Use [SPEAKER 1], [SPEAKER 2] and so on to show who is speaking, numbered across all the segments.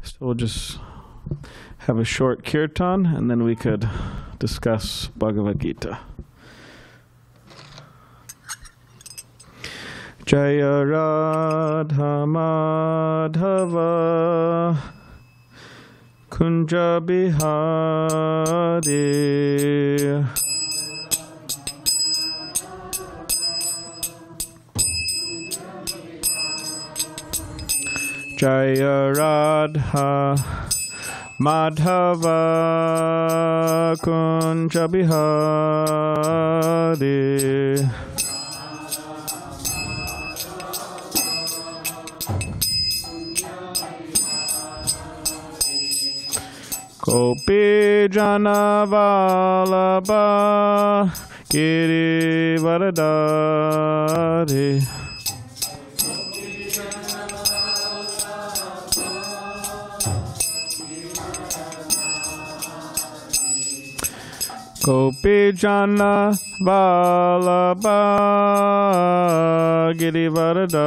[SPEAKER 1] So we'll just have a short kirtan and then we could discuss Bhagavad Gita. Jaya Radha Madhava Kunja Bihari Jaya Radha Madhava Kunja Bihari Gopi Jana Vallabha Giri Varadari Gopi Jana Vallabha Giri Varadari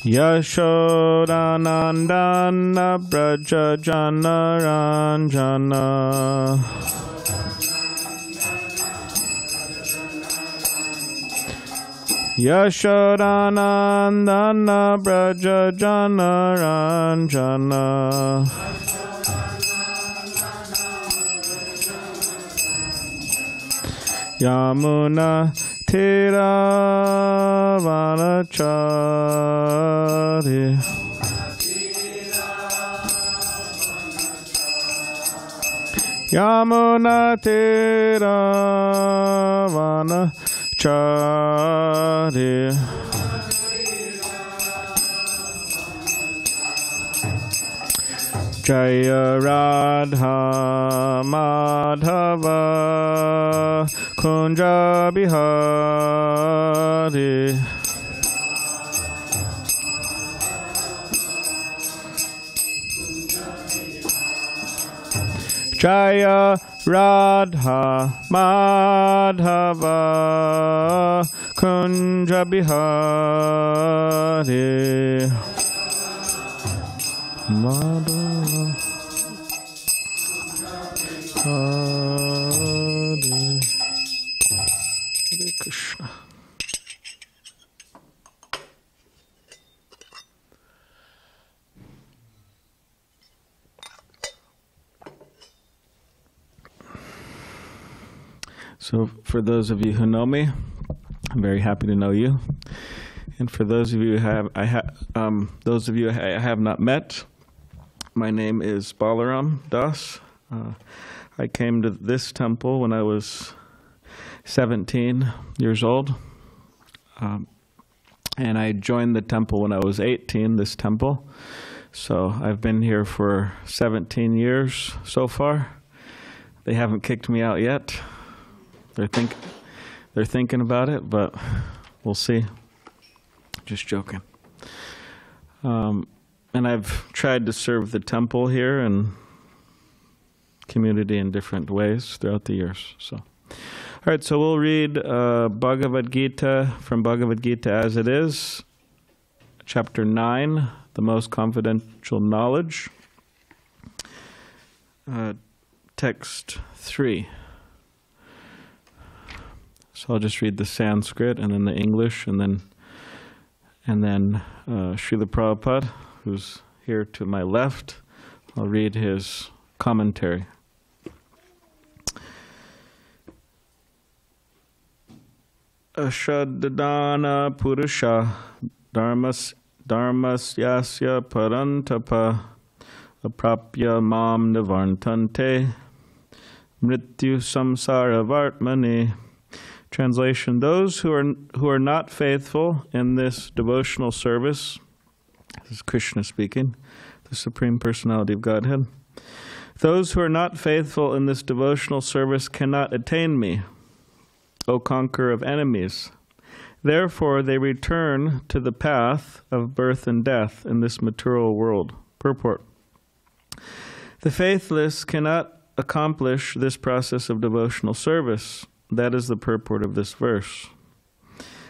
[SPEAKER 1] Yashodanandana Braja Jana Ranjana Yashodanandana Braja Jana Ranjana Yamuna Tiravanachari Yamuna Tiravanachari Jaya Radha Madhava Kunja Bihari Jaya Radha Madhava Kunja Bihari Madhava Hare Krishna. So, for those of you who know me, I'm very happy to know you. And for those of you who I have not met, my name is Balarama Dasa. I came to this temple when I was 17 years old, and I joined the temple when I was 18, this temple. So I've been here for 17 years so far. They haven't kicked me out yet. They're thinking about it, but we'll see. Just joking. And I've tried to serve the temple here and community in different ways throughout the years. So, all right, so we'll read Bhagavad Gita from Bhagavad Gita as it is, chapter 9, the most confidential knowledge, text 3. So I'll just read the Sanskrit and then the English, and then Srila Prabhupada, who's here to my left, I'll read his commentary. Ashadadana Purusha Dharmasyasya Parantapa Aprapya Mam Nivartante Mrityu Samsara Vartmani. Translation: those who are not faithful in this devotional service, this is Krishna speaking, the Supreme Personality of Godhead. Those who are not faithful in this devotional service cannot attain me, O conqueror of enemies. Therefore they return to the path of birth and death in this material world. Purport: the faithless cannot accomplish this process of devotional service. That is the purport of this verse.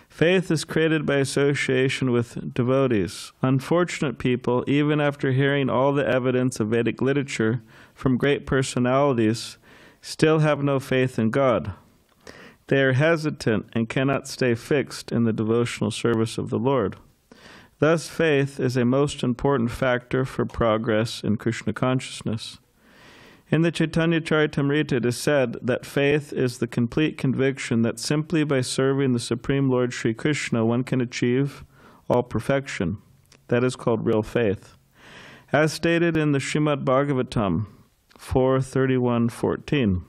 [SPEAKER 1] Faith is created by association with devotees. Unfortunate people, even after hearing all the evidence of Vedic literature from great personalities, still have no faith in God. They are hesitant and cannot stay fixed in the devotional service of the Lord. Thus, faith is a most important factor for progress in Krishna consciousness. In the Caitanya-caritāmṛta it is said that faith is the complete conviction that simply by serving the Supreme Lord Śrī Kṛṣṇa one can achieve all perfection. That is called real faith. As stated in the Srimad Bhagavatam 4:31-14.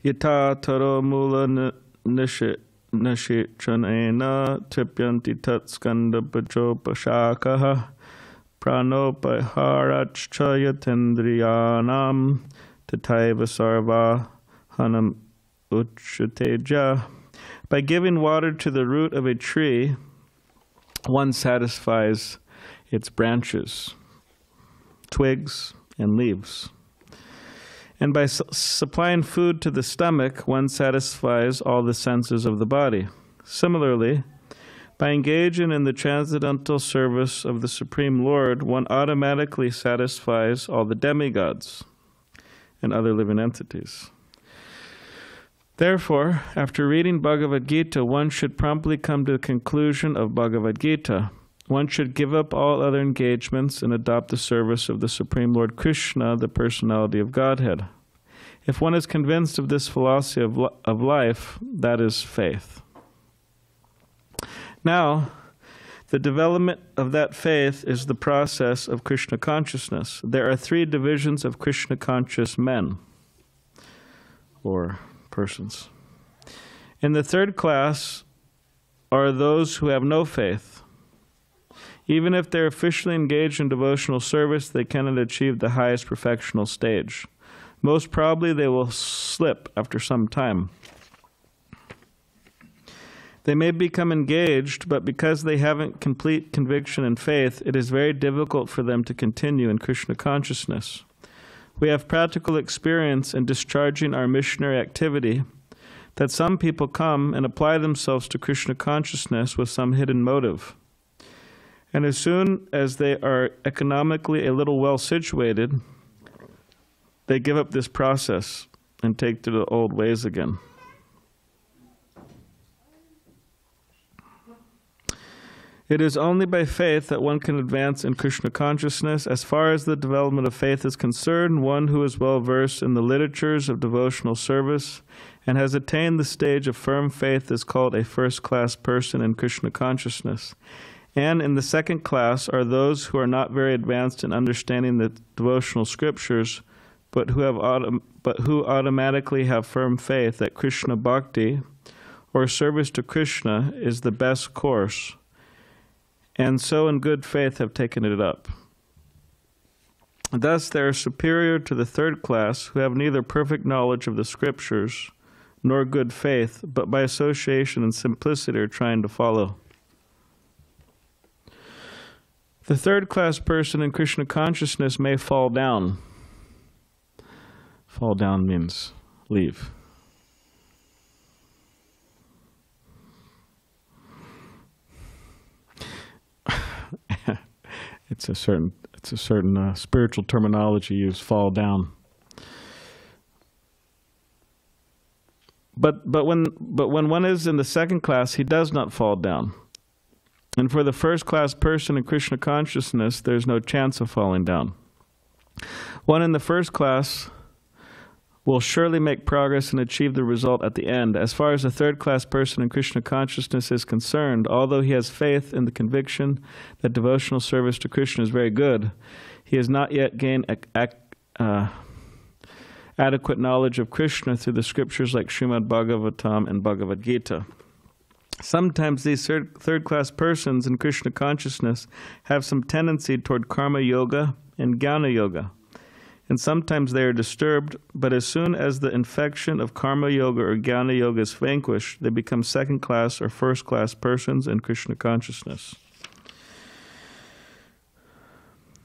[SPEAKER 1] Yata taro mula nishichanena tipyanti tat skanda bhajopashakaha pranopaharachcha yatendriyanam tataiva sarva hanam uchateja. By giving water to the root of a tree, one satisfies its branches, twigs, and leaves. And by supplying food to the stomach, one satisfies all the senses of the body. Similarly, by engaging in the transcendental service of the Supreme Lord, one automatically satisfies all the demigods and other living entities. Therefore, after reading Bhagavad Gita, one should promptly come to the conclusion of Bhagavad Gita. One should give up all other engagements and adopt the service of the Supreme Lord Krishna, the personality of Godhead. If one is convinced of this philosophy of life, that is faith. Now, the development of that faith is the process of Krishna consciousness. There are 3 divisions of Krishna conscious men, or persons. In the 3rd class are those who have no faith. Even if they're officially engaged in devotional service, they cannot achieve the highest perfectional stage. Most probably they will slip after some time. They may become engaged, but because they haven't complete conviction and faith, it is very difficult for them to continue in Krishna consciousness. We have practical experience in discharging our missionary activity that some people come and apply themselves to Krishna consciousness with some hidden motive. And as soon as they are economically a little well situated, they give up this process and take to the old ways again. It is only by faith that one can advance in Krishna consciousness. As far as the development of faith is concerned, one who is well versed in the literatures of devotional service and has attained the stage of firm faith is called a first-class person in Krishna consciousness. And in the 2nd class are those who are not very advanced in understanding the devotional scriptures, but who automatically have firm faith that Krishna Bhakti, or service to Krishna, is the best course, and so in good faith have taken it up. Thus they are superior to the 3rd class, who have neither perfect knowledge of the scriptures nor good faith, but by association and simplicity are trying to follow. The 3rd class person in Krishna consciousness may fall down. Fall down means leave. It's a certain spiritual terminology used, fall down. But when one is in the 2nd class, he does not fall down. And for the 1st class person in Krishna consciousness, there's no chance of falling down. One in the 1st class will surely make progress and achieve the result at the end. As far as the 3rd class person in Krishna consciousness is concerned, although he has faith in the conviction that devotional service to Krishna is very good, he has not yet gained adequate knowledge of Krishna through the scriptures like Srimad Bhagavatam and Bhagavad Gita. Sometimes these 3rd class persons in Krishna consciousness have some tendency toward karma yoga and jnana yoga. And sometimes they are disturbed, but as soon as the infection of karma yoga or jnana yoga is vanquished, they become 2nd class or 1st class persons in Krishna consciousness.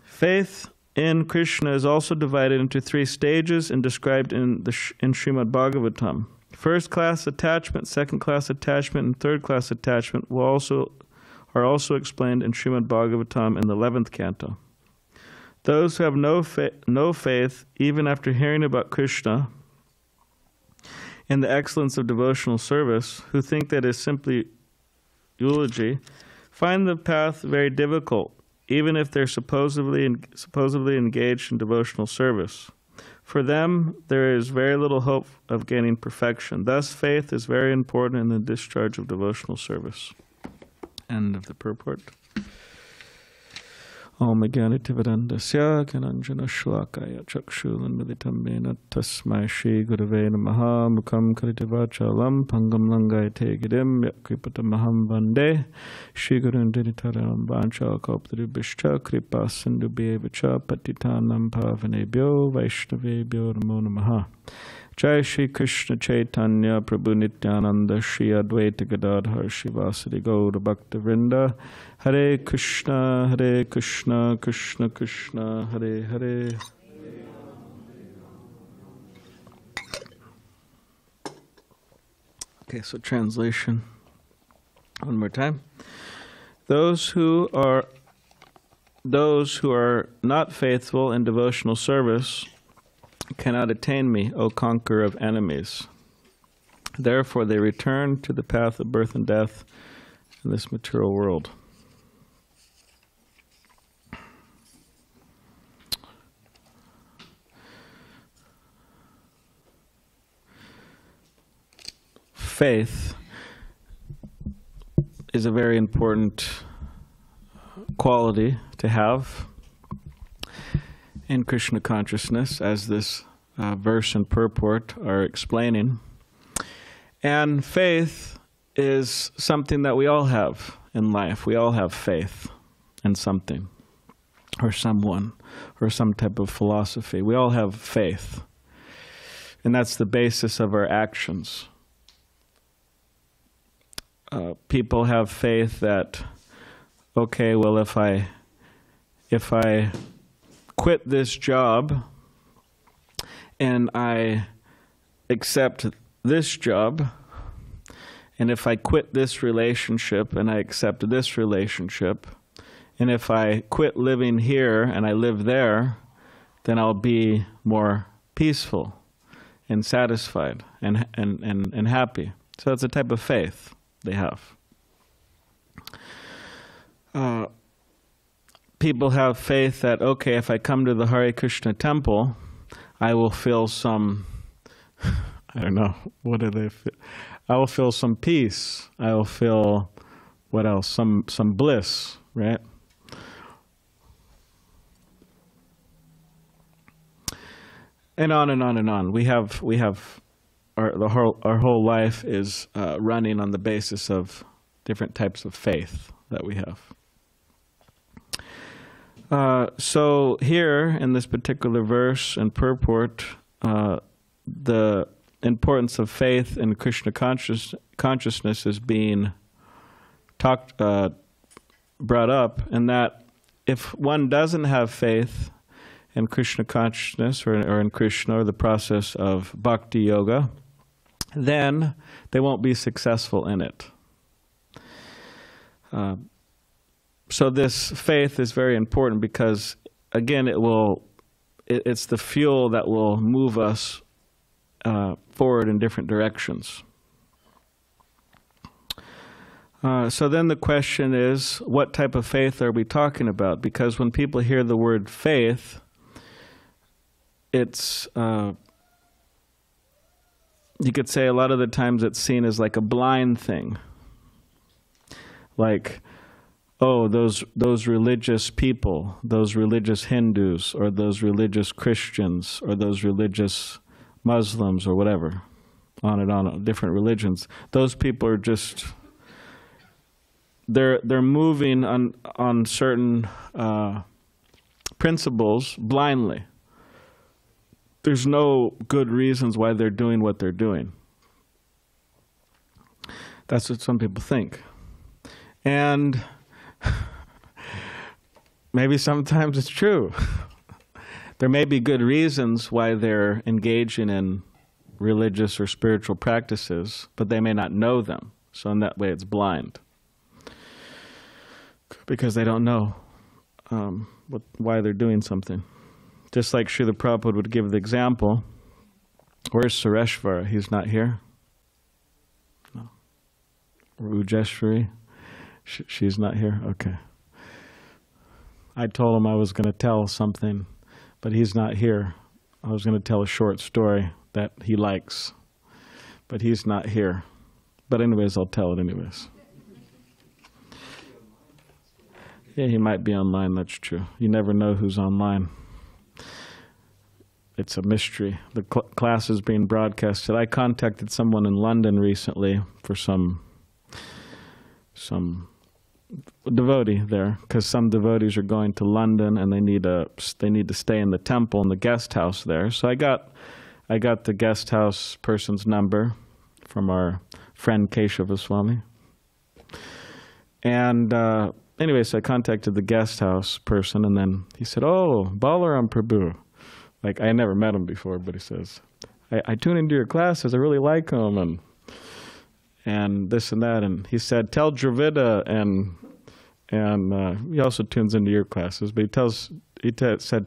[SPEAKER 1] Faith in Krishna is also divided into 3 stages and described in Srimad Bhagavatam. First class attachment, second class attachment, and third class attachment are also explained in Srimad Bhagavatam in the 11th canto. Those who have no faith, even after hearing about Krishna and the excellence of devotional service, who think that is simply eulogy, find the path very difficult, even if they're supposedly engaged in devotional service. For them, there is very little hope of gaining perfection. Thus, faith is very important in the discharge of devotional service. End of the purport. Om Jnanitivadandasya Kananjana Shlakaya Chakshulanmaditam Mena Tasmai Shri Gurave Namaha Mukam Karitivachalam Pangam Langai Tegidim Yakripatamaham Vande Shri Gurun Dinitaram Vancha Kalptarubhishcha Kripa Sindhu Bhevacha Patitanam Pavanebhyo Vaishnavebhyo Namo Namaha. Jai Śrī Kṛṣṇa Caitanya Prabhu Nityananda Shri Advaita Gadadhar Shivasadi Gaura Bhakta Vrinda Hare Krishna Krishna Krishna Hare Hare. Okay, so translation one more time. Those who are not faithful in devotional service cannot attain me, O conqueror of enemies. Therefore they return to the path of birth and death in this material world. Faith is a very important quality to have in Krishna consciousness, as this verse and purport are explaining. And faith is something that we all have in life. We all have faith in something, or someone, or some type of philosophy. We all have faith. And that's the basis of our actions. People have faith that, okay, well, if I quit this job and I accept this job, and if I quit this relationship and I accept this relationship, and if I quit living here and I live there, then I'll be more peaceful and satisfied and happy. So it's a type of faith they have. People have faith that, okay, if I come to the Hare Krishna temple, I will feel some, I don't know, what do they feel? I will feel some peace. I will feel, what else? Some bliss, right? And on and on and on. We have our whole life is running on the basis of different types of faith that we have. So here in this particular verse and purport, the importance of faith in Krishna consciousness is being brought up, and that if one doesn't have faith in Krishna consciousness or in Krishna or the process of bhakti yoga, then they won't be successful in it. So this faith is very important because, again, it's the fuel that will move us forward in different directions. So then the question is, what type of faith are we talking about? Because when people hear the word faith, it's, you could say a lot of the times it's seen as like a blind thing. Like, oh, those religious people, those religious Hindus, or those religious Christians, or those religious Muslims, or whatever, on, different religions. Those people are just, they're moving on certain principles blindly. There's no good reasons why they're doing what they're doing. That's what some people think. And maybe sometimes it's true. there may be good reasons why they're engaging in religious or spiritual practices, but they may not know them. So in that way it's blind. Because they don't know why they're doing something. Just like Srila Prabhupada would give the example, where's Sureshvara? He's not here. No. Or Ujeshwari? She's not here? Okay. I told him I was going to tell something, but he's not here. I was going to tell a short story that he likes, but he's not here. But anyways, I'll tell it anyways. Yeah, he might be online, that's true. You never know who's online. It's a mystery. The class is being broadcasted. I contacted someone in London recently for some devotee there, because some devotees are going to London and they need to stay in the temple in the guest house there. So I got the guest house person's number from our friend Keshava Swami. And anyway, so I contacted the guest house person, and then he said, "Oh, Balaram Prabhu." Like, I never met him before, but he says, I tune into your classes, I really like him, and this and that. And he said, "Tell Dravida," and he also tunes into your classes, but he said,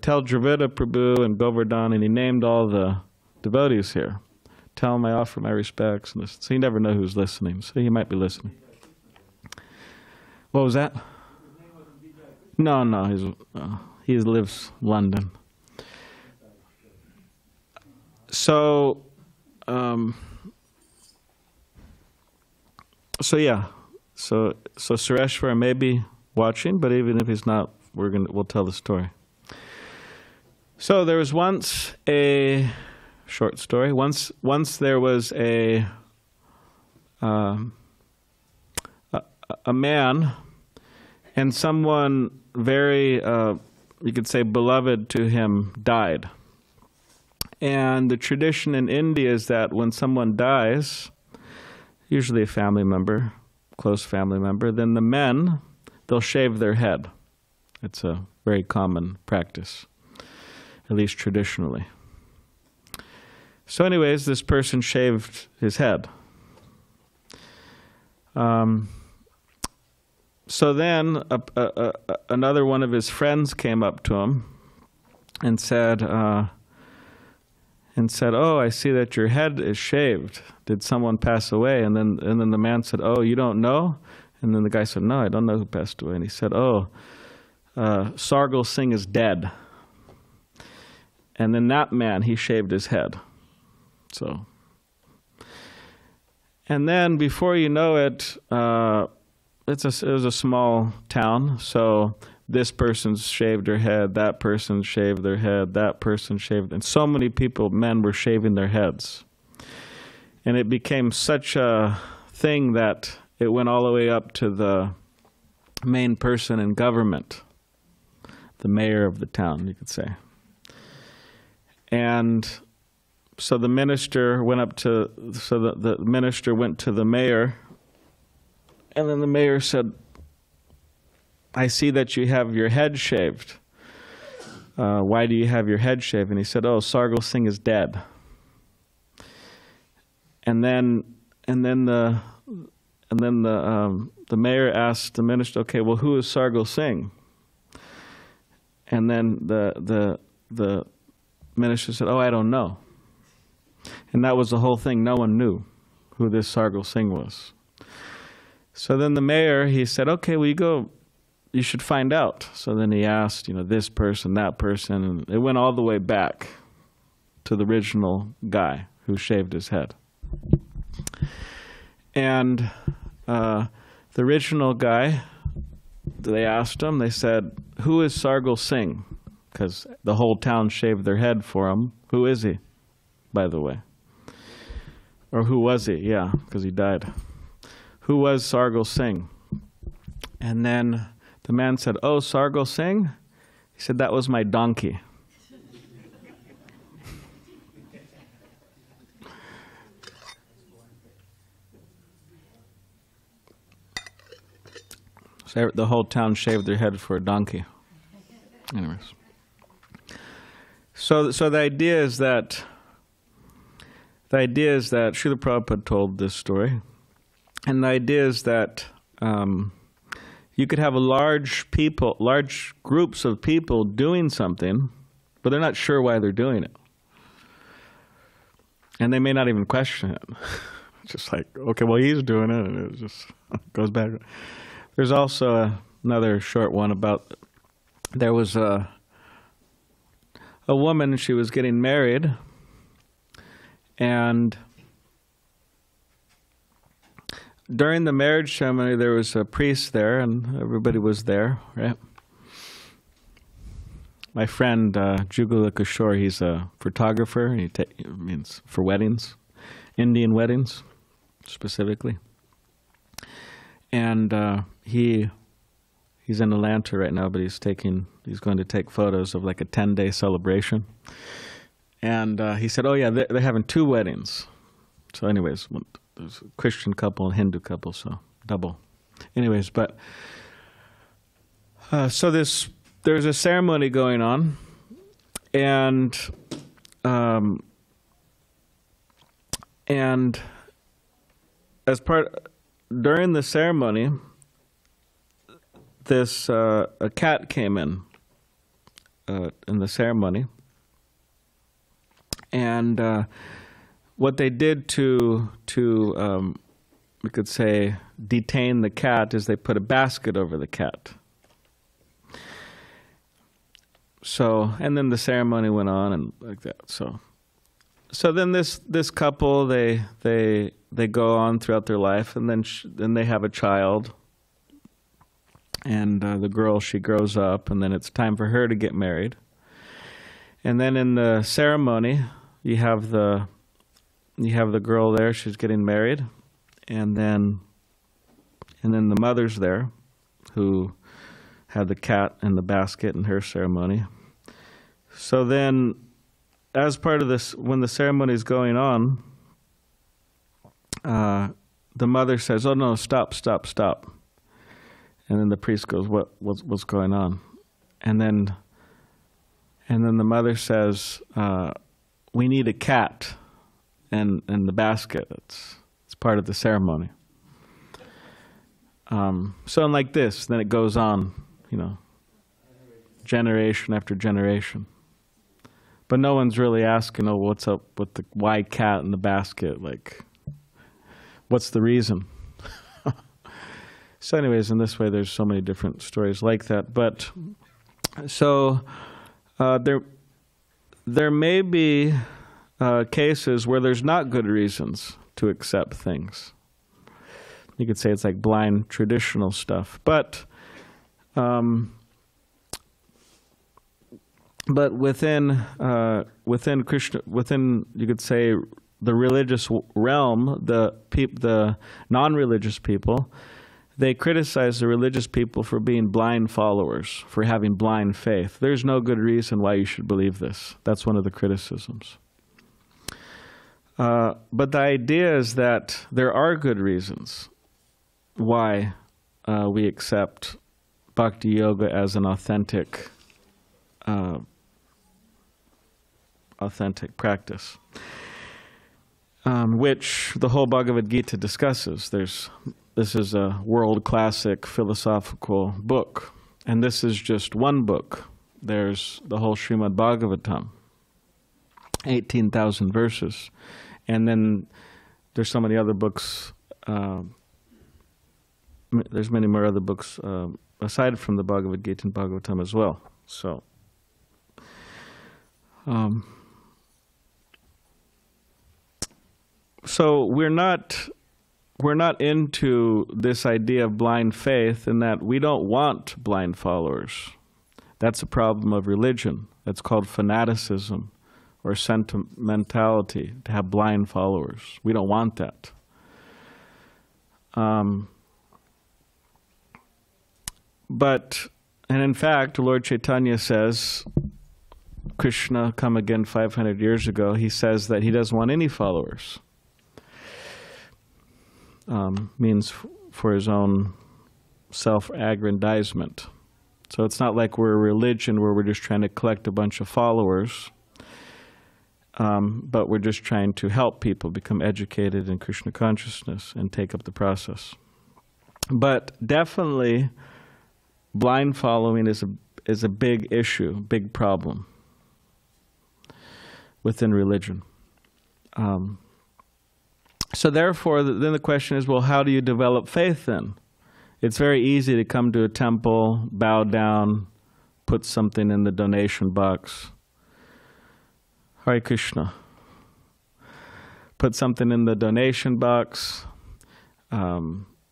[SPEAKER 1] "Tell Dravida Prabhu and Govardhan," and he named all the devotees here. "Tell him I offer my respects." And so you never know who's listening, so he might be listening. What was that? No, he lives in London. So Sureshwara may be watching, but even if he's not, we'll tell the story. So there was once a short story. Once there was a man, and someone very, you could say, beloved to him died. And the tradition in India is that when someone dies, usually a family member, close family member, then the men, they'll shave their head. It's a very common practice, at least traditionally. So anyways, this person shaved his head. So then another one of his friends came up to him and said, "Oh, I see that your head is shaved. Did someone pass away?" And then the man said, "Oh, you don't know?" And then the guy said, "No, I don't know who passed away." And he said, "Oh, Sargal Singh is dead." And then that man, he shaved his head. So, and then before you know it, it was a small town, so this person's shaved their head, that person shaved their head, that person shaved, and so many people, men, were shaving their heads. And it became such a thing that it went all the way up to the main person in government, the mayor of the town, you could say. And so the minister went up to, the minister went to the mayor, and then the mayor said, "I see that you have your head shaved. Why do you have your head shaved?" And he said, "Oh, Sargal Singh is dead." And then the mayor asked the minister, "Okay, well, who is Sargal Singh?" And then the minister said, "Oh, I don't know." And that was the whole thing. No one knew who this Sargal Singh was. So then the mayor, he said, "Okay, well, you should find out." So then he asked, this person, that person, and it went all the way back to the original guy who shaved his head. And the original guy, they asked him, they said, "Who is Sargal Singh?" Because the whole town shaved their head for him. Who is he, by the way? Or who was he? Yeah, because he died. Who was Sargal Singh? And then the man said, "Oh, Sargal Singh?" He said, "That was my donkey." So the whole town shaved their head for a donkey. Anyways. So the idea is that Srila Prabhupada told this story, and the idea is that you could have large groups of people doing something, but they're not sure why they're doing it, and they may not even question it. Just like, okay, well, he's doing it, and it just goes back. There's also another short one about, there was a woman, she was getting married, and during the marriage ceremony, there was a priest there, and everybody was there, right? My friend Jugula Kishore, he's a photographer, and he means for weddings, Indian weddings specifically. And he's in Atlanta right now, but he's going to take photos of like a 10-day celebration. And he said, oh yeah, they're having 2 weddings. So anyways, there's a Christian couple and Hindu couple, so double. Anyways, but so there's a ceremony going on, and during the ceremony, a cat came in the ceremony, and what they did to we could say detain the cat is they put a basket over the cat. So, and then the ceremony went on and like that. So then this couple, they go on throughout their life, and then they have a child, and the girl, she grows up, and then it's time for her to get married. And then in the ceremony, you have the girl there, she's getting married, and then the mother's there, who had the cat in the basket in her ceremony. So then, as part of this, when the ceremony is going on, the mother says, "Oh no, stop, stop, stop!" And then the priest goes, "What's going on?" And then the mother says, "We need a cat in the basket. It's part of the ceremony." So like this, then it goes on, generation after generation. But no one's really asking, oh, what's up with the why cat in the basket? Like, what's the reason? So anyways, in this way, there's so many different stories like that. But so there may be cases where there's not good reasons to accept things. You could say it's like blind traditional stuff, but within Krishna, you could say the religious realm, the non-religious people, they criticize the religious people for being blind followers, for having blind faith. There's no good reason why you should believe this. That's one of the criticisms. But the idea is that there are good reasons why we accept Bhakti Yoga as an authentic practice, which the whole Bhagavad Gita discusses. This is a world classic philosophical book, and this is just one book. There's the whole Srimad Bhagavatam, 18,000 verses, and then there's so many other books. There's many more other books aside from the Bhagavad Gita and Bhagavatam as well. So we're not into this idea of blind faith, in that we don't want blind followers. That's a problem of religion. That's called fanaticism or sentimentality, to have blind followers. We don't want that. And in fact, Lord Chaitanya says, Krishna come again 500 years ago, he says that he doesn't want any followers. Means for his own self-aggrandizement. So it's not like we're a religion where we're just trying to collect a bunch of followers. but we're just trying to help people become educated in Krishna consciousness and take up the process. But definitely, blind following is a big issue, big problem within religion. So therefore, then the question is, well, how do you develop faith then? It's very easy to come to a temple, bow down, put something in the donation box. Hare Krishna. Put something in the donation box,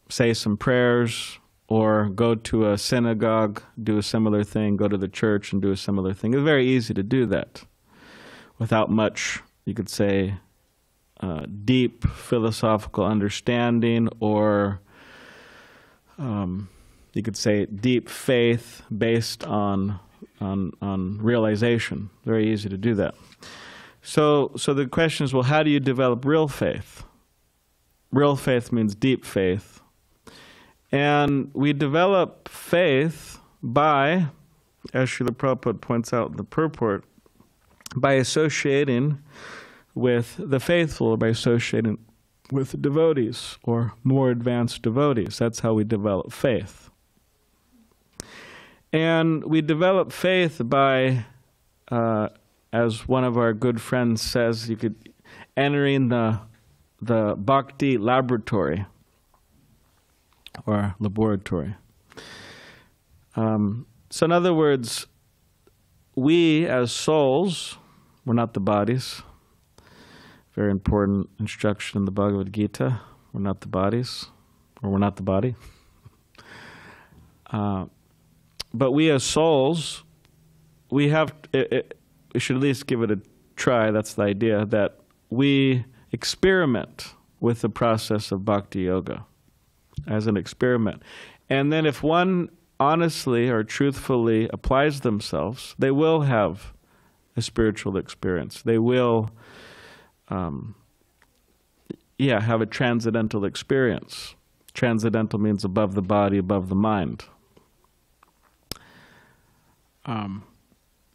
[SPEAKER 1] say some prayers, or go to a synagogue, do a similar thing, go to the church and do a similar thing. It's very easy to do that without much, you could say, deep philosophical understanding, or you could say deep faith based on realization. Very easy to do that. So the question is, well, how do you develop real faith? Real faith means deep faith. And we develop faith by, as Srila Prabhupada points out in the purport, by associating with the faithful, or by associating with devotees, or more advanced devotees. That's how we develop faith. And we develop faith by, as one of our good friends says, you could entering the bhakti laboratory, or laboratory. So in other words, we as souls, we're not the bodies. Very important instruction in the Bhagavad Gita. We're not the bodies, or we're not the body. But we as souls, we should at least give it a try. That's the idea, that we experiment with the process of bhakti yoga as an experiment. And then if one honestly or truthfully applies themselves, they will have a spiritual experience. They will have a transcendental experience. Transcendental means above the body, above the mind.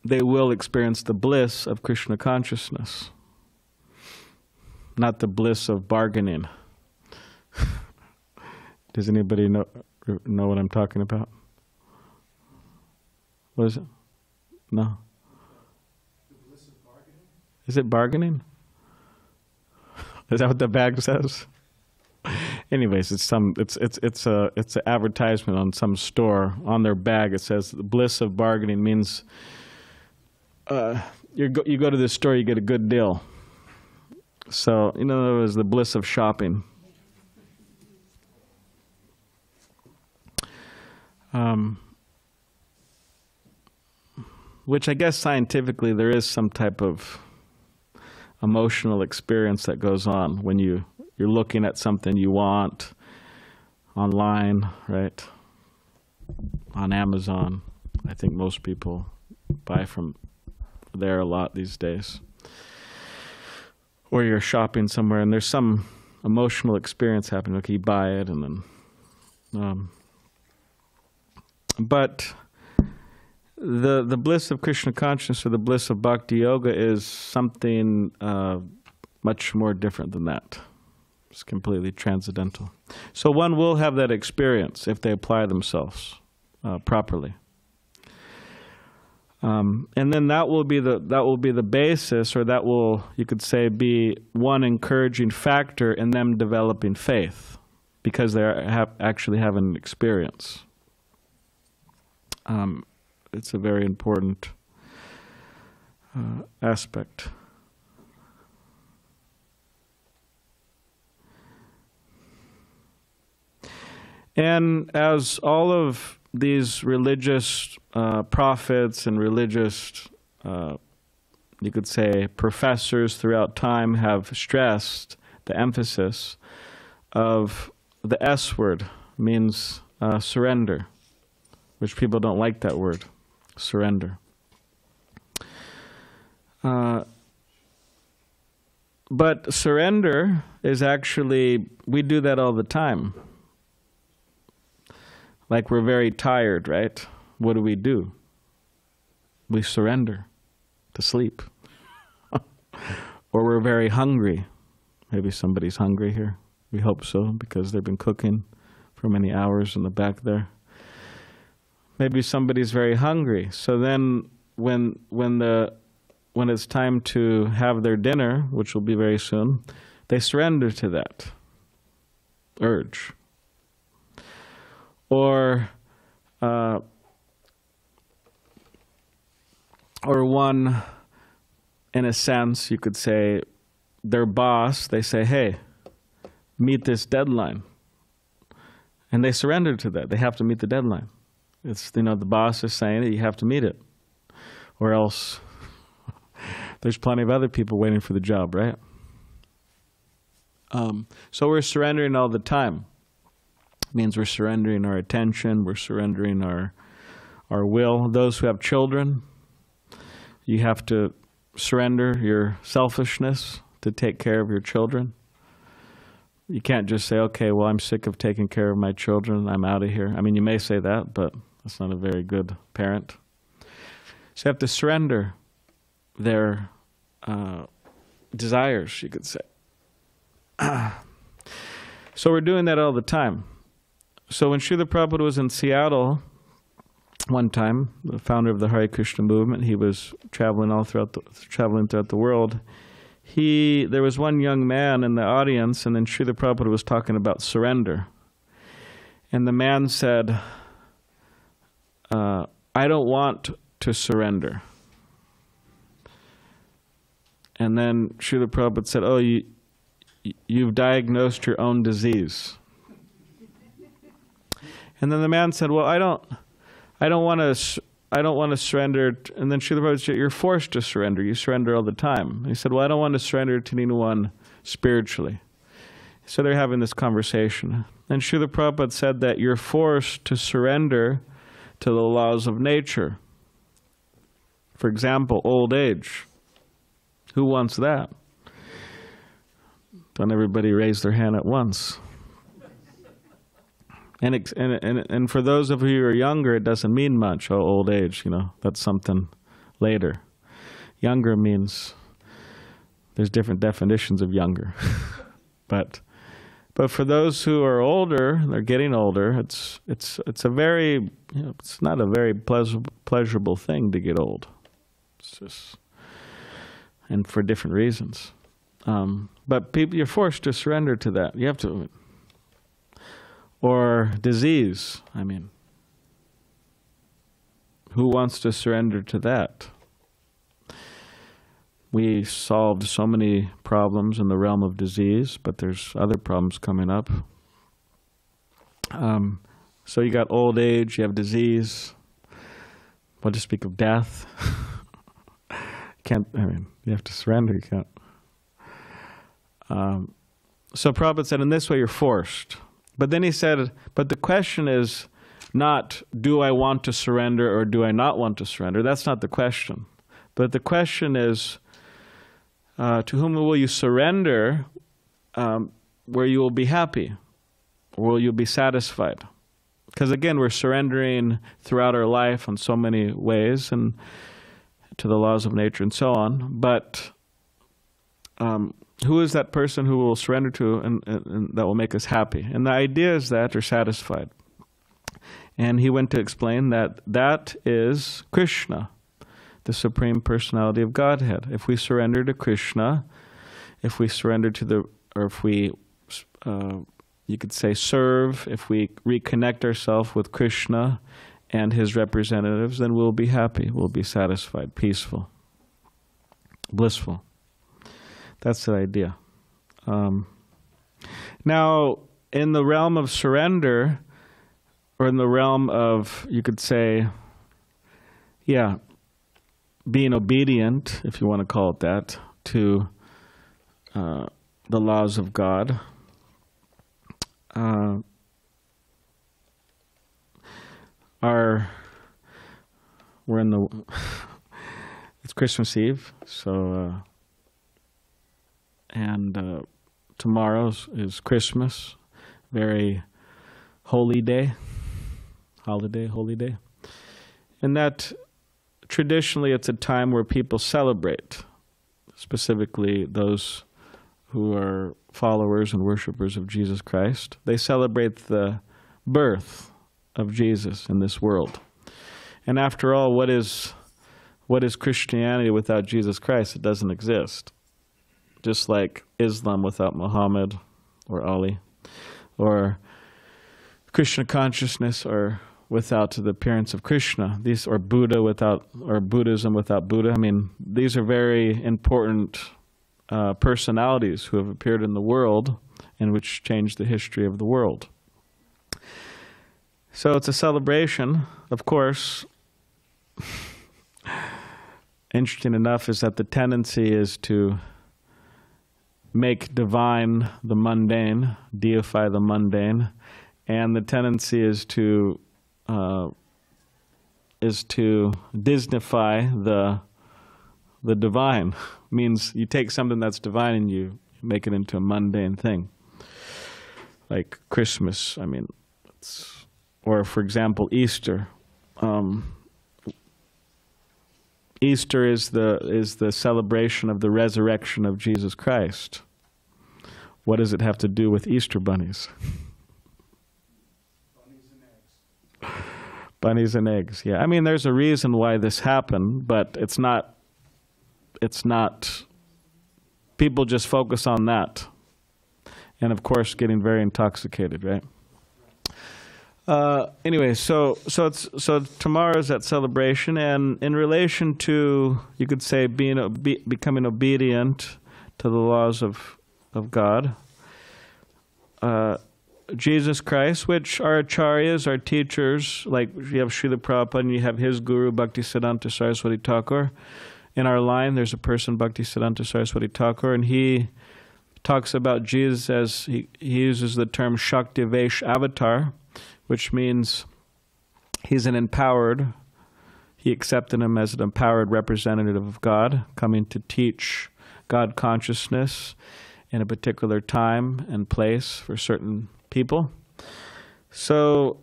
[SPEAKER 1] They will experience the bliss of Krishna consciousness, not the bliss of bargaining. Does anybody know what I'm talking about? What is it? No. The bliss of bargaining? Is it bargaining? Is that what the bag says? Anyways, it's an advertisement on some store. On their bag it says the bliss of bargaining means you go to this store, you get a good deal. So, it was the bliss of shopping. Which I guess scientifically there is some type of emotional experience that goes on when you're looking at something you want online, right? On Amazon. I think most people buy from there a lot these days. Or you're shopping somewhere and there's some emotional experience happening. Okay, you buy it and then... But the bliss of Krishna consciousness, or the bliss of bhakti yoga, is something much more different than that. It's completely transcendental. So one will have that experience if they apply themselves properly. And then that will be the basis, or that will, you could say, be one encouraging factor in them developing faith, because they actually have an experience. It's a very important aspect. And as all of these religious prophets and religious, you could say, professors throughout time have stressed the emphasis of the S word, means surrender, which people don't like that word, surrender. But surrender is actually, we do that all the time. Like we're very tired, right? What do? We surrender to sleep. Or we're very hungry. Maybe somebody's hungry here. We hope so, because they've been cooking for many hours in the back there. Maybe somebody's very hungry. So then when it's time to have their dinner, which will be very soon, they surrender to that urge. Or one, in a sense, you could say, their boss, they say, hey, meet this deadline. And they surrender to that. They have to meet the deadline. It's, the boss is saying it, you have to meet it. Or else there's plenty of other people waiting for the job, right? So we're surrendering all the time. It means we're surrendering our attention, we're surrendering our will. Those who have children, you have to surrender your selfishness to take care of your children. You can't just say, okay, well, I'm sick of taking care of my children, I'm out of here. I mean, you may say that, but that's not a very good parent. So you have to surrender their desires, you could say. So we're doing that all the time. So when Srila Prabhupada was in Seattle one time, the founder of the Hare Krishna movement, he was traveling throughout the world. There was one young man in the audience, and then Srila Prabhupada was talking about surrender. And the man said, I don't want to surrender. And then Srila Prabhupada said, oh, you've diagnosed your own disease. And then the man said, well, I don't want to surrender. And then Srila Prabhupada said, you're forced to surrender. You surrender all the time. He said, well, I don't want to surrender to anyone spiritually. So they're having this conversation. And Srila Prabhupada said that you're forced to surrender to the laws of nature. For example, old age. Who wants that? Don't everybody raise their hand at once. And for those of you who are younger, it doesn't mean much. Oh, old age, that's something later. Younger means, there's different definitions of younger. But for those who are older, they're getting older, it's a very, it's not a very pleasurable thing to get old. It's just, and for different reasons. But people, you're forced to surrender to that. You have to. Or disease, I mean. Who wants to surrender to that? We solved so many problems in the realm of disease, but there's other problems coming up. So you got old age, you have disease. What to speak of death? You have to surrender, you can't. So Prabhupada said, in this way you're forced. But then he said, but the question is not, do I want to surrender or do I not want to surrender? That's not the question. But the question is, to whom will you surrender where you will be happy? Or will you be satisfied? Because again, we're surrendering throughout our life in so many ways and to the laws of nature and so on. But who is that person who will surrender to and that will make us happy? And the idea is that we're satisfied. And he went to explain that that is Krishna, the Supreme Personality of Godhead. If we surrender to Krishna, if we surrender to or if we, you could say, serve, if we reconnect ourselves with Krishna and his representatives, then we'll be happy, we'll be satisfied, peaceful, blissful. That's the idea. Now, in the realm of surrender, or in the realm of, you could say, being obedient, if you want to call it that, to the laws of God, we're in the, it's Christmas Eve, so, and tomorrow is Christmas, very holy day, holy day. And that traditionally it's a time where people celebrate specifically those who are followers and worshipers of Jesus Christ, they celebrate the birth of Jesus in this world. And after all, what is Christianity without Jesus Christ? It doesn't exist. Just like Islam without Muhammad or Ali, or Krishna consciousness or without the appearance of Krishna, or Buddha without, or Buddhism without Buddha. I mean, these are very important personalities who have appeared in the world and which changed the history of the world. So it's a celebration, of course. Interesting enough is that the tendency is to make divine the mundane, deify the mundane, and the tendency is to Disneyfy the divine. Means you take something that's divine and you make it into a mundane thing, like Christmas. I mean, or for example, Easter. Easter is the celebration of the resurrection of Jesus Christ. What does it have to do with Easter bunnies?
[SPEAKER 2] Bunnies and eggs.
[SPEAKER 1] Bunnies and eggs, yeah. I mean, there's a reason why this happened, but it's not, people just focus on that. And of course, getting very intoxicated, right? Anyway, so tomorrow is that celebration, and in relation to, you could say, becoming obedient to the laws of God, Jesus Christ, which our acharyas, our teachers, like you have Srila Prabhupada and you have his guru, Bhaktisiddhanta Saraswati Thakur. In our line, there's a person, Bhaktisiddhanta Saraswati Thakur, and he talks about Jesus as, he uses the term Shakti Vesh Avatar, which means he's an empowered, he accepted him as an empowered representative of God, coming to teach God consciousness in a particular time and place for certain people. So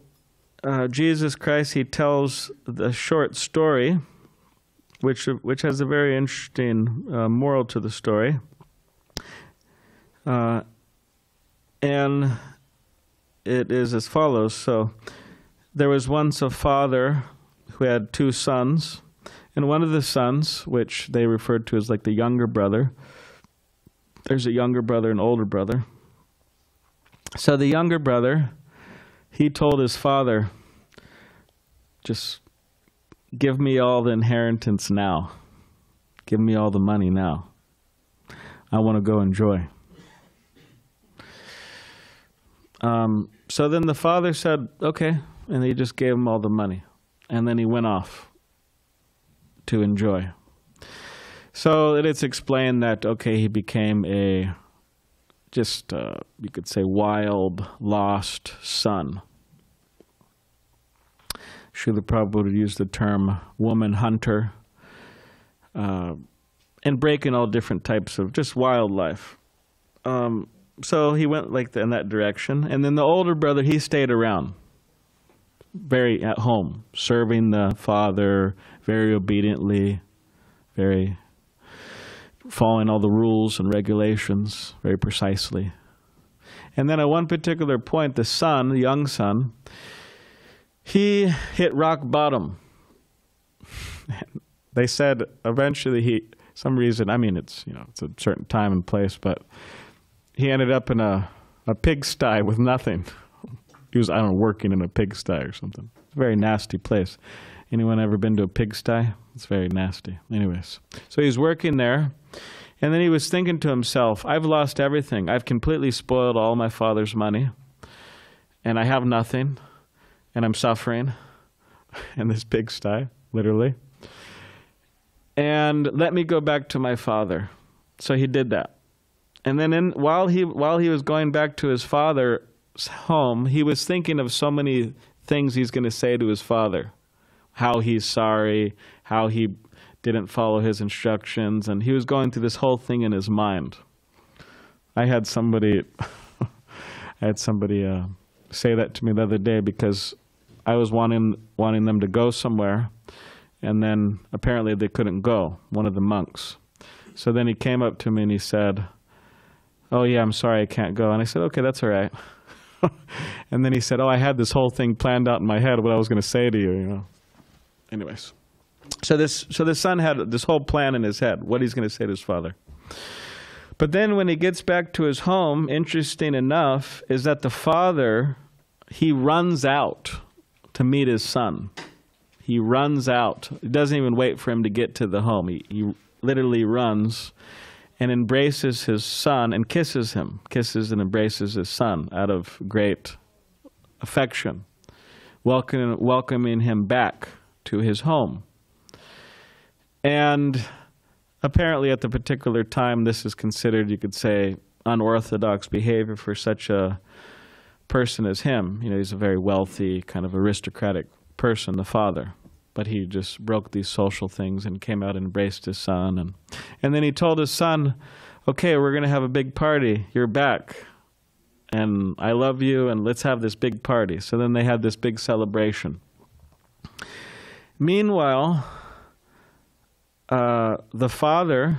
[SPEAKER 1] Jesus Christ, he tells the short story, which has a very interesting moral to the story. And it is as follows. So there was once a father who had two sons, and one of the sons, which they referred to as like the younger brother, there's a younger brother and older brother. So the younger brother, he told his father, just give me all the inheritance now. Give me all the money now. I want to go enjoy. So then the father said, okay, and he just gave him all the money. And then he went off to enjoy. So it's explained that, okay, he became a, just, you could say, wild, lost son. Srila Prabhupada would use the term woman hunter, and breaking all different types of just wildlife. So he went like in that direction. And then the older brother, he stayed around, very at home, serving the father very obediently, very following all the rules and regulations very precisely. And then at one particular point, the son, the young son, he hit rock bottom. They said eventually some reason, I mean, it's a certain time and place, but he ended up in a pigsty with nothing. He was, I don't know, working in a pigsty or something. It's a very nasty place. Anyone ever been to a pigsty? It's very nasty. Anyways, so he's working there, and then he was thinking to himself, I've lost everything. I've completely spoiled all my father's money, and I have nothing, and I'm suffering in this pigsty, literally. And let me go back to my father. So he did that. And then while he was going back to his father's home, he was thinking of so many things he's going to say to his father. How he's sorry, how he didn't follow his instructions, and he was going through this whole thing in his mind. I had somebody say that to me the other day because I was wanting them to go somewhere, and then apparently they couldn't go, one of the monks. So then he came up to me and he said, "Oh yeah, I'm sorry I can't go." And I said, "Okay, that's all right." And then he said, "Oh, I had this whole thing planned out in my head, what I was going to say to you, you know." Anyways, so the son had this whole plan in his head, what he's going to say to his father. But then when he gets back to his home, interesting enough, is that the father, he runs out to meet his son. He runs out. He doesn't even wait for him to get to the home. He literally runs and embraces his son and kisses him, kisses and embraces his son out of great affection, welcoming him back to his home. And apparently at the particular time, this is considered, you could say, unorthodox behavior for such a person as him. You know, he's a very wealthy, kind of aristocratic person, the father. But he just broke these social things and came out and embraced his son. And then he told his son, "Okay, we're going to have a big party. You're back. And I love you, and let's have this big party." So then they had this big celebration. Meanwhile, meanwhile,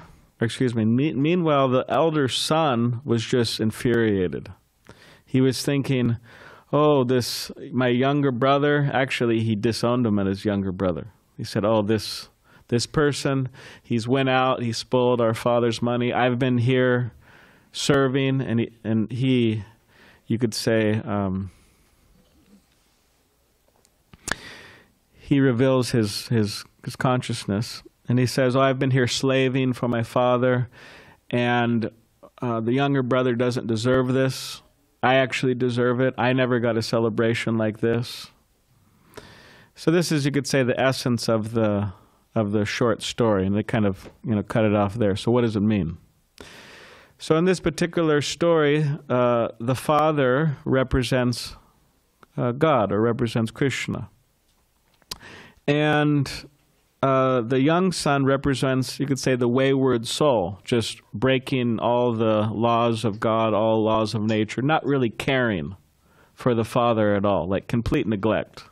[SPEAKER 1] the elder son was just infuriated. He was thinking, "Oh, my younger brother," actually he disowned him as his younger brother. He said, "Oh, this person, he's went out, he spoiled our father's money. I've been here serving," and he you could say, he reveals his consciousness, and he says, "Oh, I've been here slaving for my father, and the younger brother doesn't deserve this. I actually deserve it. I never got a celebration like this." So this is, you could say, the essence of the short story, and they kind of, you know, cut it off there. So what does it mean? So in this particular story, the father represents God, or represents Krishna. And the young son represents, you could say, the wayward soul, just breaking all the laws of God, all laws of nature, not really caring for the father at all, like complete neglect.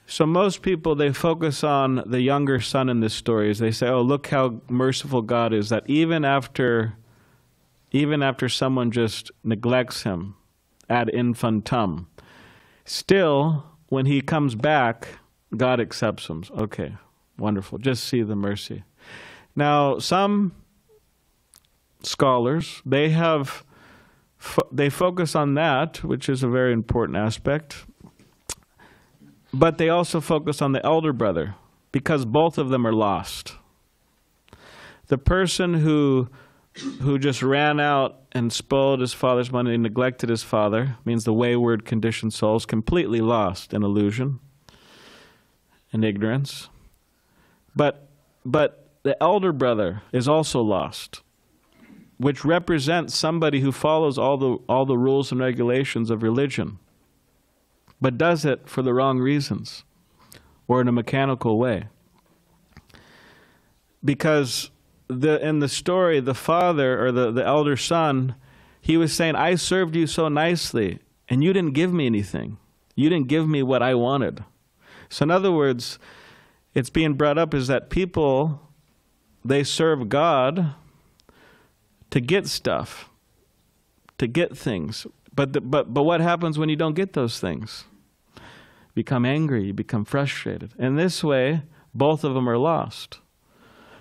[SPEAKER 1] So most people, they focus on the younger son in this story as they say, "Oh, look how merciful God is, that even after someone just neglects him ad infinitum, still, when he comes back, God accepts him." Okay, wonderful. Just see the mercy. Now, some scholars, they focus on that, which is a very important aspect. But they also focus on the elder brother, because both of them are lost. The person who just ran out and spoiled his father's money and neglected his father, means the wayward conditioned soul, is completely lost in illusion and ignorance. But the elder brother is also lost, which represents somebody who follows all the rules and regulations of religion, but does it for the wrong reasons or in a mechanical way. Because in the story, the father, or the elder son, he was saying, "I served you so nicely, and you didn't give me anything. You didn't give me what I wanted." So in other words, it's being brought up is that people, they serve God to get stuff, to get things. But what happens when you don't get those things? You become angry, you become frustrated. In this way, both of them are lost.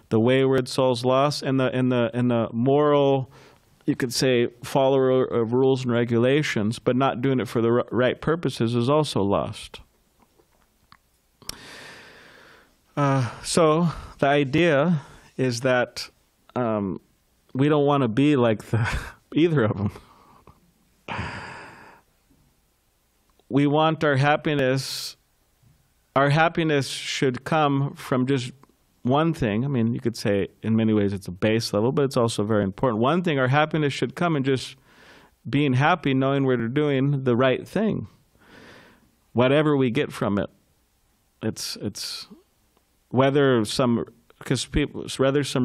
[SPEAKER 1] The wayward soul's lost, and the moral, you could say, follower of rules and regulations, but not doing it for the right purposes, is also lost. So the idea is that we don't want to be like either of them. We want our happiness should come from just one thing. I mean, you could say in many ways it's a base level, but it's also very important. One thing, our happiness should come in just being happy, knowing we're doing the right thing. Whatever we get from it, it's whether some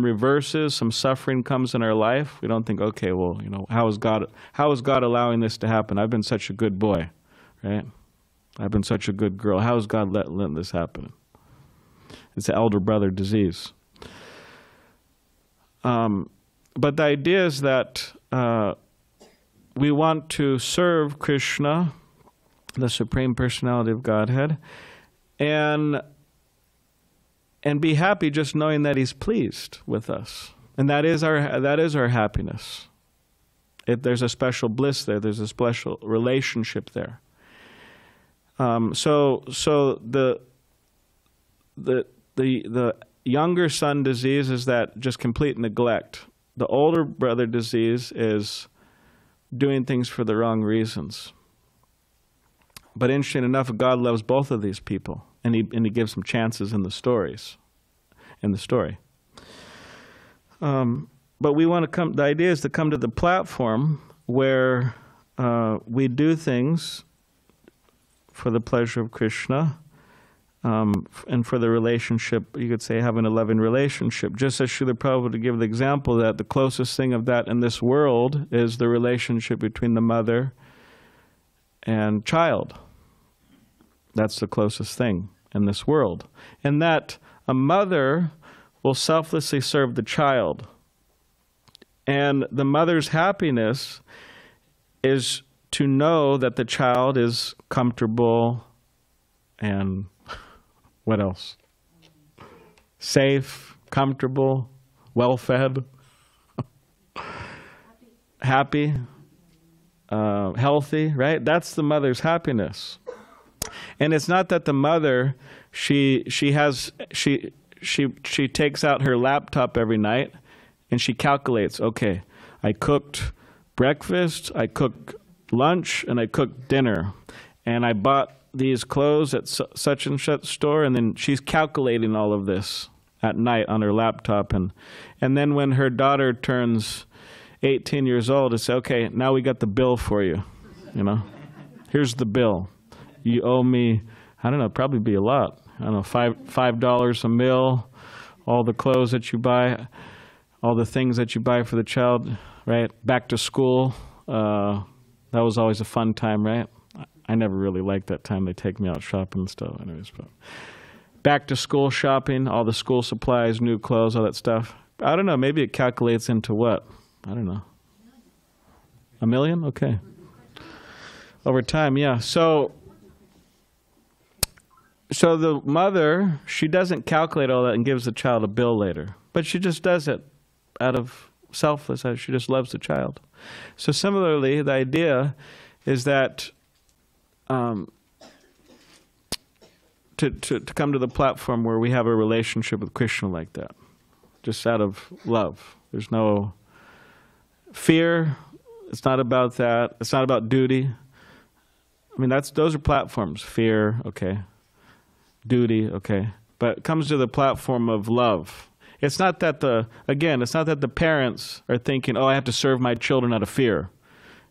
[SPEAKER 1] reverses, some suffering comes in our life, we don't think, okay, well, you know, how is God allowing this to happen? I've been such a good boy, right? I've been such a good girl. How is God letting this happen? It's the elder brother disease. but the idea is that we want to serve Krishna, the Supreme Personality of Godhead, and be happy just knowing that He's pleased with us, and that is our happiness. There's a special bliss there. There's a special relationship there. So the younger son disease is that just complete neglect. The older brother disease is doing things for the wrong reasons. But interesting enough, God loves both of these people, and He gives them chances in the story. But we want to come. The idea is to come to the platform where we do things for the pleasure of Krishna, and for the relationship, you could say, having a loving relationship. Just as Srila Prabhupada gave the example that the closest thing of that in this world is the relationship between the mother and child. That's the closest thing in this world. And that a mother will selflessly serve the child. And the mother's happiness is to know that the child is comfortable and what else? Safe, comfortable, well-fed, happy, healthy, right? That's the mother's happiness. And it's not that the mother, she takes out her laptop every night and she calculates, okay, I cooked breakfast, I cooked lunch, and I cooked dinner, and I bought these clothes at such and such store, and then she's calculating all of this at night on her laptop, and then when her daughter turns 18 years old, it's okay, now we got the bill for you, here's the bill. You owe me, I don't know, probably be a lot. I don't know, $5 a meal, all the clothes that you buy, all the things that you buy for the child, right? Back to school, that was always a fun time, right? I never really liked that time. They take me out shopping and stuff. Anyways, but back to school shopping, all the school supplies, new clothes, all that stuff. I don't know. Maybe it calculates into what? I don't know. $1 million? Okay. Over time, yeah. So the mother, she doesn't calculate all that and gives the child a bill later, but she just does it out of selfless. She just loves the child. So similarly, the idea is that to come to the platform where we have a relationship with Krishna like that, just out of love. There's no fear. It's not about that. It's not about duty. I mean, those are platforms. Fear, okay. Duty, okay. But it comes to the platform of love. It's not that it's not that the parents are thinking, oh, I have to serve my children out of fear.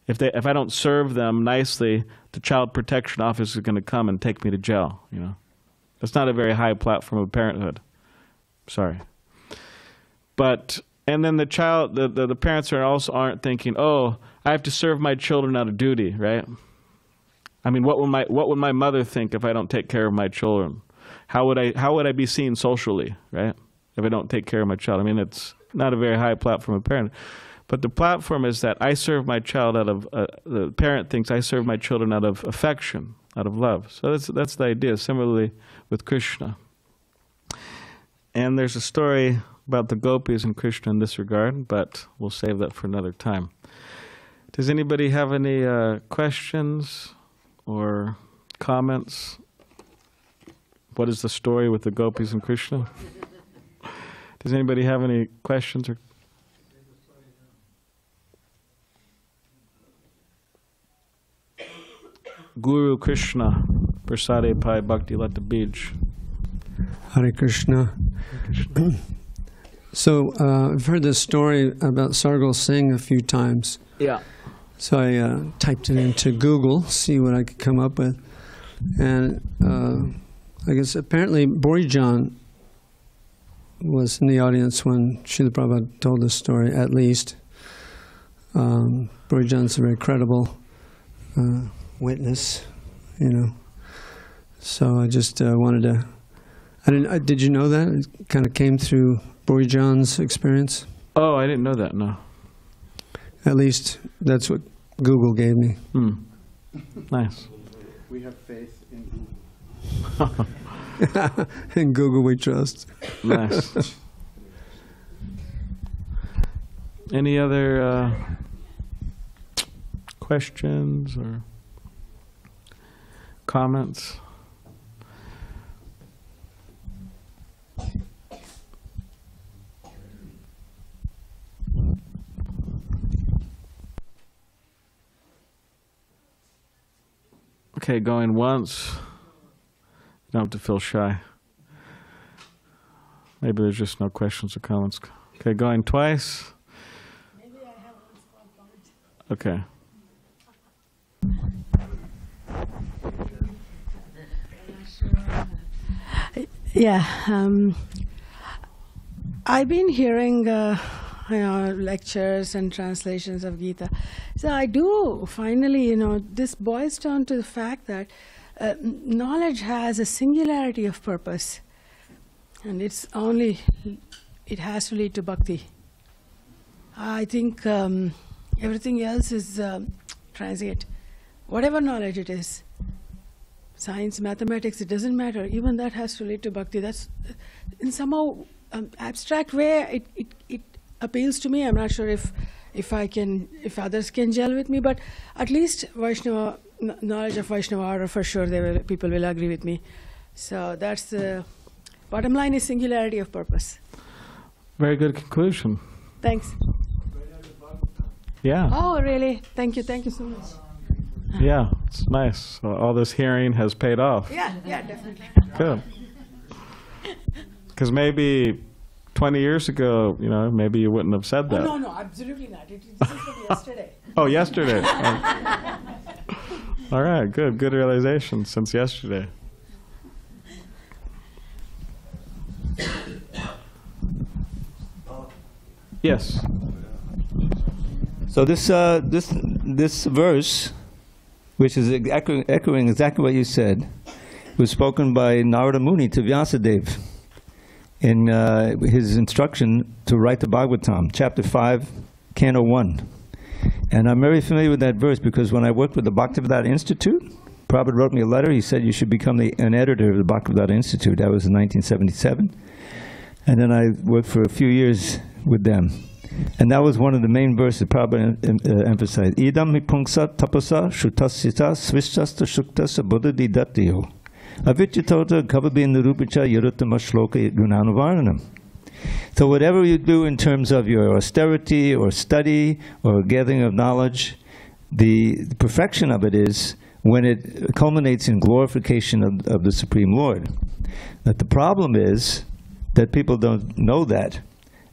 [SPEAKER 1] If I don't serve them nicely, the child protection office is going to come and take me to jail. That's not a very high platform of parenthood. Sorry. And then the parents aren't thinking, oh, I have to serve my children out of duty, right? I mean, what would my mother think if I don't take care of my children? How would I be seen socially, right? If I don't take care of my child. I mean, it's not a very high platform of parenthood. But the platform is that I serve my child out of, the parent thinks I serve my children out of affection, out of love. So that's the idea, similarly with Krishna. And there's a story about the gopis and Krishna in this regard, but we'll save that for another time. Does anybody have any questions or comments? What is the story with the gopis and Krishna? Does anybody have any questions or Guru Krishna, Prasade Pai Bhakti Lata Bij.
[SPEAKER 3] Hare Krishna. So I've heard this story about Sargal Singh a few times.
[SPEAKER 1] Yeah.
[SPEAKER 3] So I typed it into Google, see what I could come up with. And I guess apparently Borijan was in the audience when Srila Prabhupada told this story, at least. Borijan's a very credible witness, So I just wanted to. Did you know that? It kind of came through Borijan's experience?
[SPEAKER 1] Oh, I didn't know that, no.
[SPEAKER 3] At least that's what Google gave me.
[SPEAKER 1] Nice.
[SPEAKER 2] We have faith in Google.
[SPEAKER 3] In Google we trust.
[SPEAKER 1] Nice. Any other questions or comments? Okay, going once. You don't have to feel shy. Maybe there's just no questions or comments. Okay, going twice.
[SPEAKER 4] Maybe I have one small comment.
[SPEAKER 1] Okay.
[SPEAKER 4] Yeah, I've been hearing lectures and translations of Gita. So I do finally, this boils down to the fact that knowledge has a singularity of purpose, and it has to lead to bhakti. I think everything else is transient. Whatever knowledge it is, science, mathematics, it doesn't matter. Even that has to lead to bhakti. That's in somehow abstract way it appeals to me. I'm not sure if others can gel with me, but at least Vaishnava knowledge of Vaishnava order, for sure people will agree with me. So that's the bottom line, is singularity of purpose.
[SPEAKER 1] Very good conclusion.
[SPEAKER 4] Thanks.
[SPEAKER 1] Yeah.
[SPEAKER 4] Oh, really? Thank you so much.
[SPEAKER 1] Yeah, it's nice. So all this hearing has paid off.
[SPEAKER 4] Yeah, definitely.
[SPEAKER 1] Good. Because maybe 20 years ago, maybe you wouldn't have said that.
[SPEAKER 4] Oh, no, absolutely not. This is from yesterday.
[SPEAKER 1] Oh, yesterday. All right, good. Good realization since yesterday. Yes.
[SPEAKER 5] So this verse, which is echoing exactly what you said, was spoken by Narada Muni to Vyasadeva in his instruction to write the Bhagavatam, chapter 5, canto 1. And I'm very familiar with that verse because when I worked with the Bhaktivedanta Institute, Prabhupada wrote me a letter. He said you should become an editor of the Bhaktivedanta Institute. That was in 1977. And then I worked for a few years with them. And that was one of the main verses Prabhupada emphasized. Idam mipungsa tapasa shutasita svishasta shuktasa buddhadi dattiyo. Avicitota kavabin rupicha yarutama shloka gunanuvarnanam. So whatever you do in terms of your austerity or study or gathering of knowledge, the perfection of it is when it culminates in glorification of the Supreme Lord. But the problem is that people don't know that.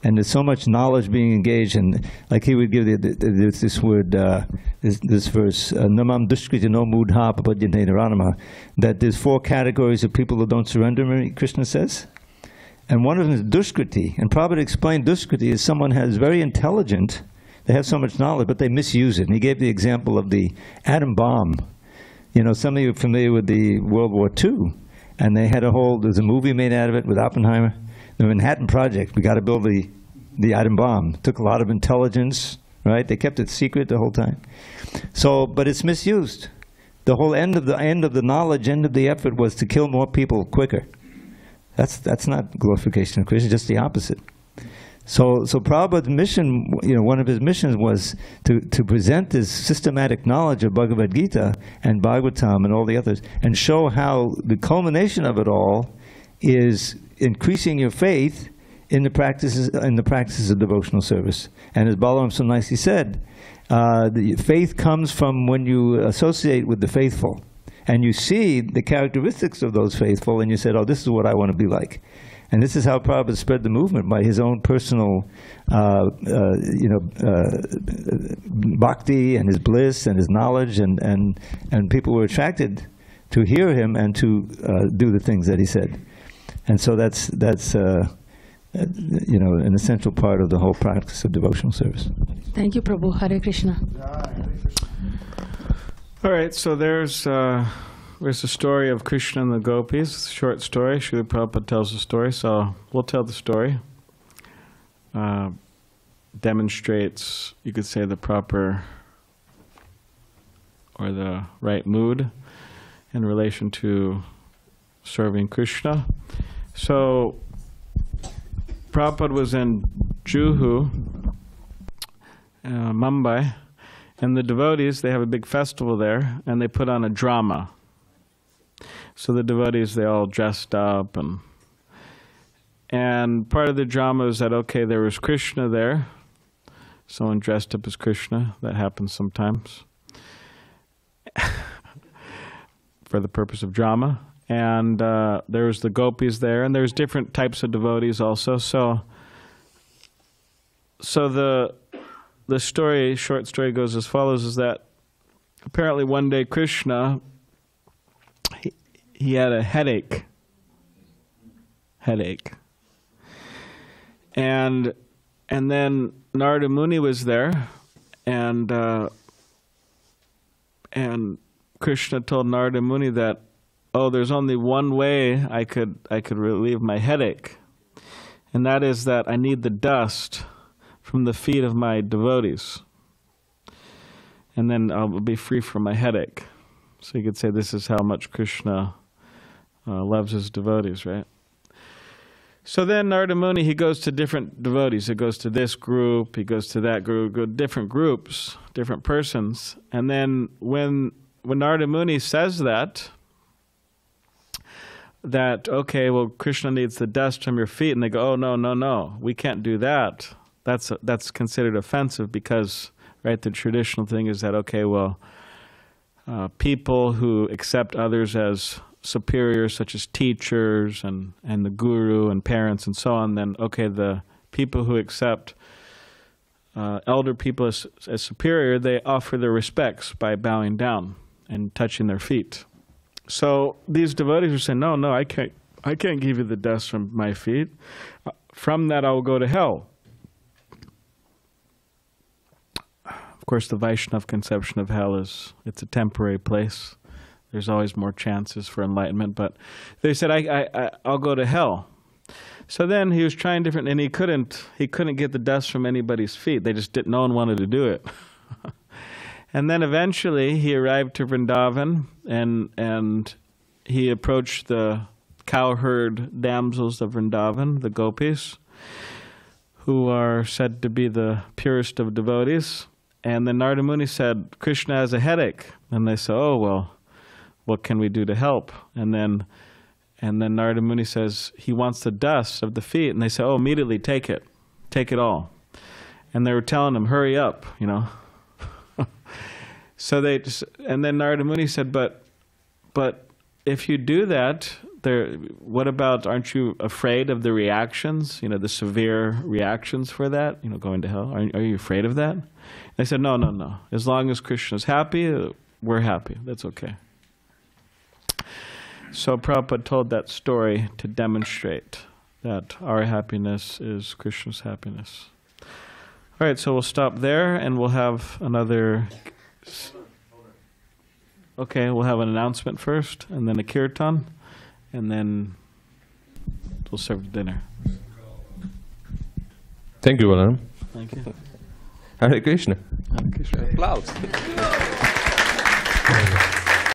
[SPEAKER 5] And there's so much knowledge being engaged, and like he would give this word, this verse, namam dushkriti no mudha papadhyante naranama, that there's 4 categories of people who don't surrender, Krishna says. And one of them is dushkriti. And Prabhupada explained dushkriti is someone who is very intelligent, they have so much knowledge, but they misuse it. And he gave the example of the atom bomb. Some of you are familiar with the World War II, and they had there's a movie made out of it with Oppenheimer. The Manhattan Project, we got to build the atom bomb. It took a lot of intelligence, right? They kept it secret the whole time. So, but it's misused. The whole end of the knowledge, end of the effort was to kill more people quicker. That's not glorification of Krishna, just the opposite. So Prabhupada's mission, one of his missions was to present this systematic knowledge of Bhagavad Gita and Bhagavatam and all the others, and show how the culmination of it all is increasing your faith in the practices of devotional service. And as Balaram so nicely said, the faith comes from when you associate with the faithful, and you see the characteristics of those faithful, and you said, "Oh, this is what I want to be like." And this is how Prabhupada spread the movement, by his own personal, bhakti and his bliss and his knowledge, and people were attracted to hear him and to do the things that he said. And so that's an essential part of the whole practice of devotional service.
[SPEAKER 4] Thank you, Prabhu. Hare Krishna.
[SPEAKER 1] All right, so there's a story of Krishna and the gopis. It's a short story. Srila Prabhupada tells the story, so we'll tell the story. demonstrates, you could say, the proper or the right mood in relation to serving Krishna. So Prabhupada was in Juhu, Mumbai, and the devotees, they have a big festival there, and they put on a drama. So the devotees, they all dressed up, and part of the drama is that, okay, there was Krishna there, someone dressed up as Krishna, that happens sometimes, for the purpose of drama. And there was the gopis there, and there's different types of devotees also. So the story, short story goes as follows, is that apparently one day Krishna, he had a headache. And then Narada Muni was there, and Krishna told Narada Muni that, oh, there's only one way I could relieve my headache, and that is that I need the dust from the feet of my devotees, and then I'll be free from my headache. So you could say this is how much Krishna loves his devotees, right? So then Narada Muni, he goes to different devotees. He goes to this group, he goes to that group, different groups, different persons. And then when Narada Muni says that, okay, well, Krishna needs the dust from your feet, and they go, oh, no, we can't do that. That's considered offensive because, right, the traditional thing is that, okay, well, people who accept others as superiors, such as teachers and the guru and parents and so on, then, okay, the people who accept elder people as superior, they offer their respects by bowing down and touching their feet. So these devotees are saying, no, I can't give you the dust from my feet. From that, I will go to hell. Of course, the Vaishnava conception of hell is it's a temporary place. There's always more chances for enlightenment, but they said, I'll go to hell. So then he was trying different, and he couldn't get the dust from anybody's feet. They just didn't. No one wanted to do it. And then eventually he arrived to Vrindavan, and he approached the cowherd damsels of Vrindavan, the gopis, who are said to be the purest of devotees. And then Narada Muni said, Krishna has a headache. And they said, oh, well, what can we do to help? And then Narada Muni says, he wants the dust of the feet. And they say, oh, immediately take it all. And they were telling him, hurry up, you know. So and then Narada Muni said, but if you do that, what about, aren't you afraid of the reactions, you know, the severe reactions for that, you know, going to hell? Are you afraid of that? They said, no. As long as Krishna's happy, we're happy. That's okay. So Prabhupada told that story to demonstrate that our happiness is Krishna's happiness. All right, so we'll stop there, and we'll have another... Okay, we'll have an announcement first, and then a kirtan, and then we'll serve dinner.
[SPEAKER 6] Thank you, Balaram.
[SPEAKER 1] Thank you.
[SPEAKER 6] Hare Krishna.
[SPEAKER 1] Hare Krishna.
[SPEAKER 6] Applause.